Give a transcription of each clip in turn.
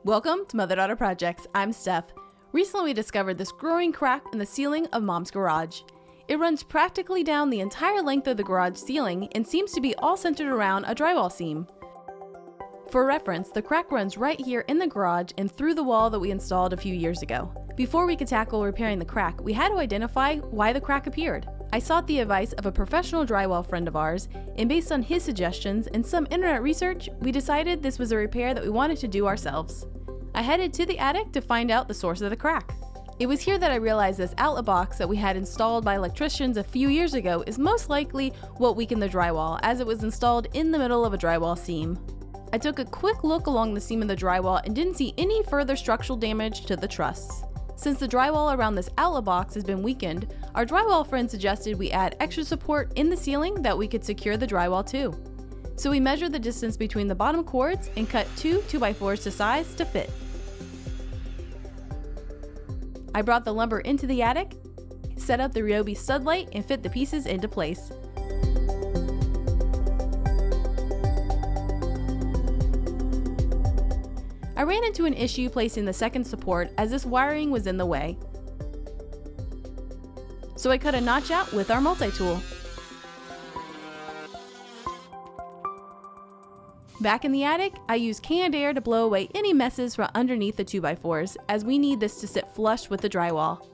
Welcome to Mother-Daughter Projects. I'm Steph. Recently we discovered this growing crack in the ceiling of Mom's garage. It runs practically down the entire length of the garage ceiling and seems to be all centered around a drywall seam. For reference, the crack runs right here in the garage and through the wall that we installed a few years ago. Before we could tackle repairing the crack, we had to identify why the crack appeared. I sought the advice of a professional drywall friend of ours, and based on his suggestions and some internet research, we decided this was a repair that we wanted to do ourselves. I headed to the attic to find out the source of the crack. It was here that I realized this outlet box that we had installed by electricians a few years ago is most likely what weakened the drywall, as it was installed in the middle of a drywall seam. I took a quick look along the seam of the drywall and didn't see any further structural damage to the truss. Since the drywall around this outlet box has been weakened, our drywall friend suggested we add extra support in the ceiling that we could secure the drywall to. So we measured the distance between the bottom cords and cut two 2x4s to size to fit. I brought the lumber into the attic, set up the Ryobi stud light, and fit the pieces into place. I ran into an issue placing the second support as this wiring was in the way. So I cut a notch out with our multi-tool. Back in the attic, I used canned air to blow away any messes from underneath the 2x4s, as we need this to sit flush with the drywall.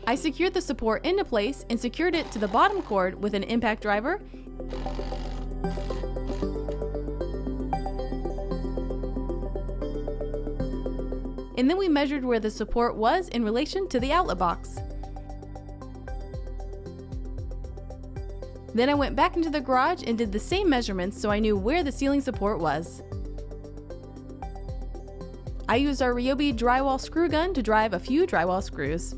I secured the support into place and secured it to the bottom cord with an impact driver. And then we measured where the support was in relation to the outlet box. Then I went back into the garage and did the same measurements so I knew where the ceiling support was. I used our Ryobi drywall screw gun to drive a few drywall screws.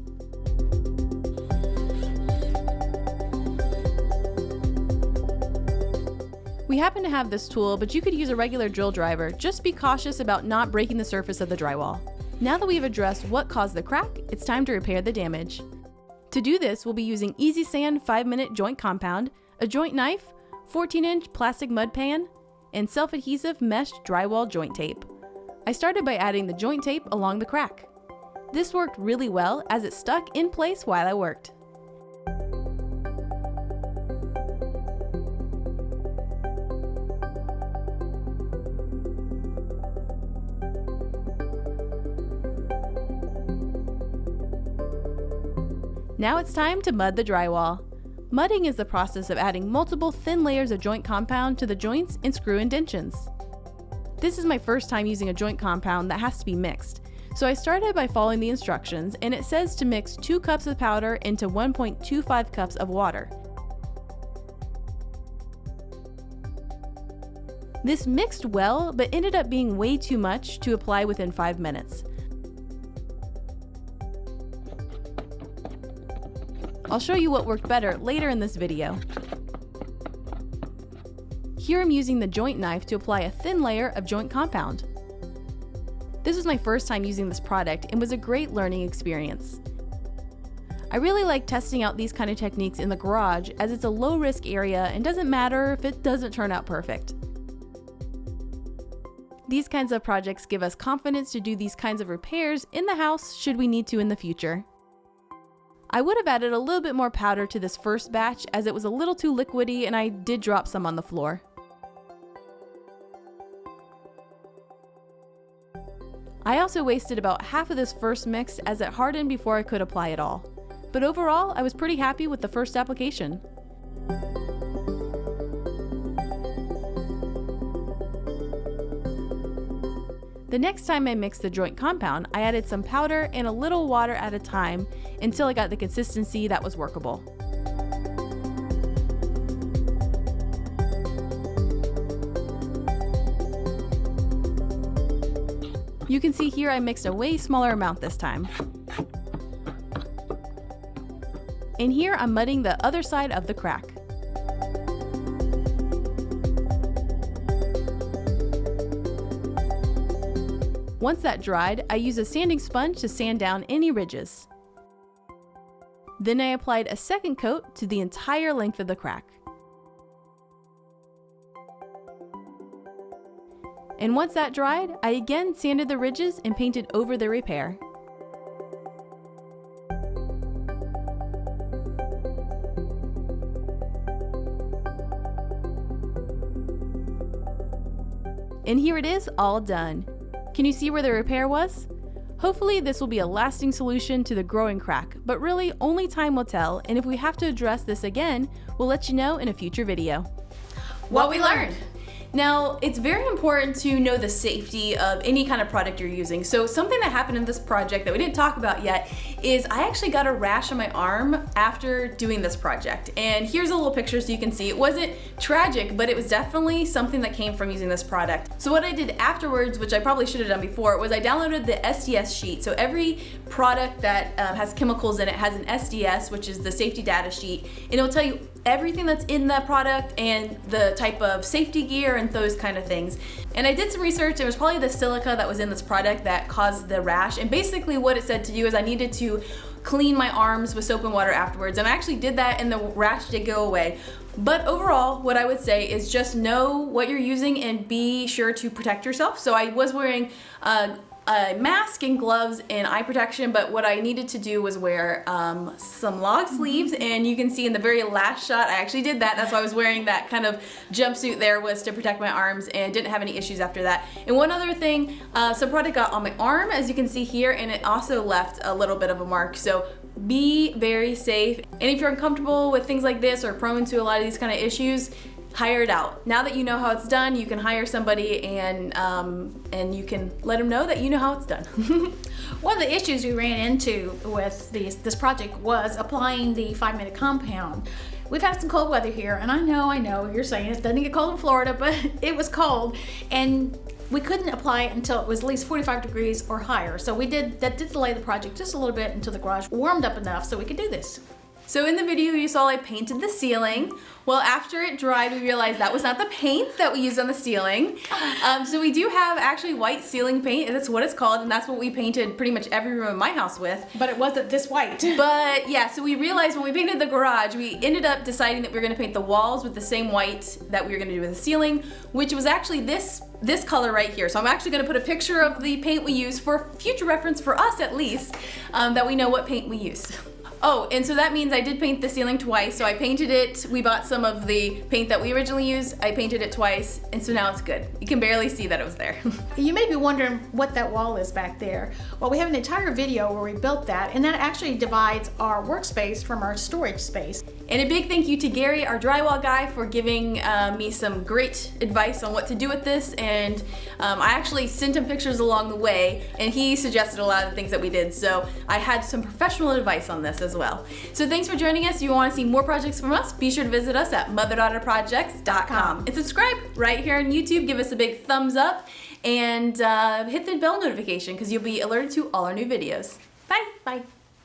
We happen to have this tool, but you could use a regular drill driver. Just be cautious about not breaking the surface of the drywall. Now that we've addressed what caused the crack, it's time to repair the damage. To do this, we'll be using Easy Sand 5-minute joint compound, a joint knife, 14-inch plastic mud pan, and self-adhesive mesh drywall joint tape. I started by adding the joint tape along the crack. This worked really well as it stuck in place while I worked. Now it's time to mud the drywall. Mudding is the process of adding multiple thin layers of joint compound to the joints and screw indentions. This is my first time using a joint compound that has to be mixed, so I started by following the instructions, and it says to mix 2 cups of powder into 1.25 cups of water. This mixed well, but ended up being way too much to apply within 5 minutes. I'll show you what worked better later in this video. Here I'm using the joint knife to apply a thin layer of joint compound. This was my first time using this product and was a great learning experience. I really like testing out these kind of techniques in the garage, as it's a low risk area and doesn't matter if it doesn't turn out perfect. These kinds of projects give us confidence to do these kinds of repairs in the house should we need to in the future. I would have added a little bit more powder to this first batch, as it was a little too liquidy and I did drop some on the floor. I also wasted about half of this first mix as it hardened before I could apply it all. But overall, I was pretty happy with the first application. The next time I mixed the joint compound, I added some powder and a little water at a time until I got the consistency that was workable. You can see here I mixed a way smaller amount this time. And here I'm mudding the other side of the crack. Once that dried, I used a sanding sponge to sand down any ridges. Then I applied a second coat to the entire length of the crack. And once that dried, I again sanded the ridges and painted over the repair. And here it is, all done. Can you see where the repair was? Hopefully this will be a lasting solution to the growing crack, but really only time will tell, and if we have to address this again, we'll let you know in a future video. What we learned. Now, it's very important to know the safety of any kind of product you're using. So something that happened in this project that we didn't talk about yet is I actually got a rash on my arm after doing this project. And here's a little picture so you can see. It wasn't tragic, but it was definitely something that came from using this product. So what I did afterwards, which I probably should have done before, was I downloaded the SDS sheet. So every product that has chemicals in it has an SDS, which is the safety data sheet, and it'll tell you everything that's in that product and the type of safety gear and those kind of things. And I did some research. It was probably the silica that was in this product that caused the rash. And basically what it said to do is I needed to clean my arms with soap and water afterwards. And I actually did that and the rash did go away. But overall, what I would say is just know what you're using and be sure to protect yourself. So I was wearing a mask and gloves and eye protection, but what I needed to do was wear some long sleeves, and you can see in the very last shot I actually did that. That's why I was wearing that kind of jumpsuit there, was to protect my arms, and didn't have any issues after that. And one other thing, some product got on my arm, as you can see here, and it also left a little bit of a mark. So be very safe, and if you're uncomfortable with things like this or prone to a lot of these kind of issues, hire it out. Now that you know how it's done, you can hire somebody and you can let them know that you know how it's done. One of the issues we ran into with this project was applying the 5-minute compound. We've had some cold weather here, and I know you're saying it doesn't get cold in Florida, but it was cold, and we couldn't apply it until it was at least 45 degrees or higher. So that did delay the project just a little bit until the garage warmed up enough so we could do this. So in the video you saw I painted the ceiling. Well, after it dried, we realized that was not the paint that we used on the ceiling. So we do have actually white ceiling paint, and that's what it's called, and that's what we painted pretty much every room in my house with. But it wasn't this white. But yeah, so we realized when we painted the garage, we ended up deciding that we were gonna paint the walls with the same white that we were gonna do with the ceiling, which was actually this color right here. So I'm actually gonna put a picture of the paint we used for future reference, for us at least, that we know what paint we used. Oh, and so that means I did paint the ceiling twice. So I painted it, we bought some of the paint that we originally used, I painted it twice, and so now it's good. You can barely see that it was there. You may be wondering what that wall is back there. Well, we have an entire video where we built that, and that actually divides our workspace from our storage space. And a big thank you to Gary, our drywall guy, for giving me some great advice on what to do with this. And I actually sent him pictures along the way, and he suggested a lot of the things that we did. So I had some professional advice on this as well. So thanks for joining us. If you want to see more projects from us, be sure to visit us at motherdaughterprojects.com. And subscribe right here on YouTube. Give us a big thumbs up and hit the bell notification because you'll be alerted to all our new videos. Bye. Bye.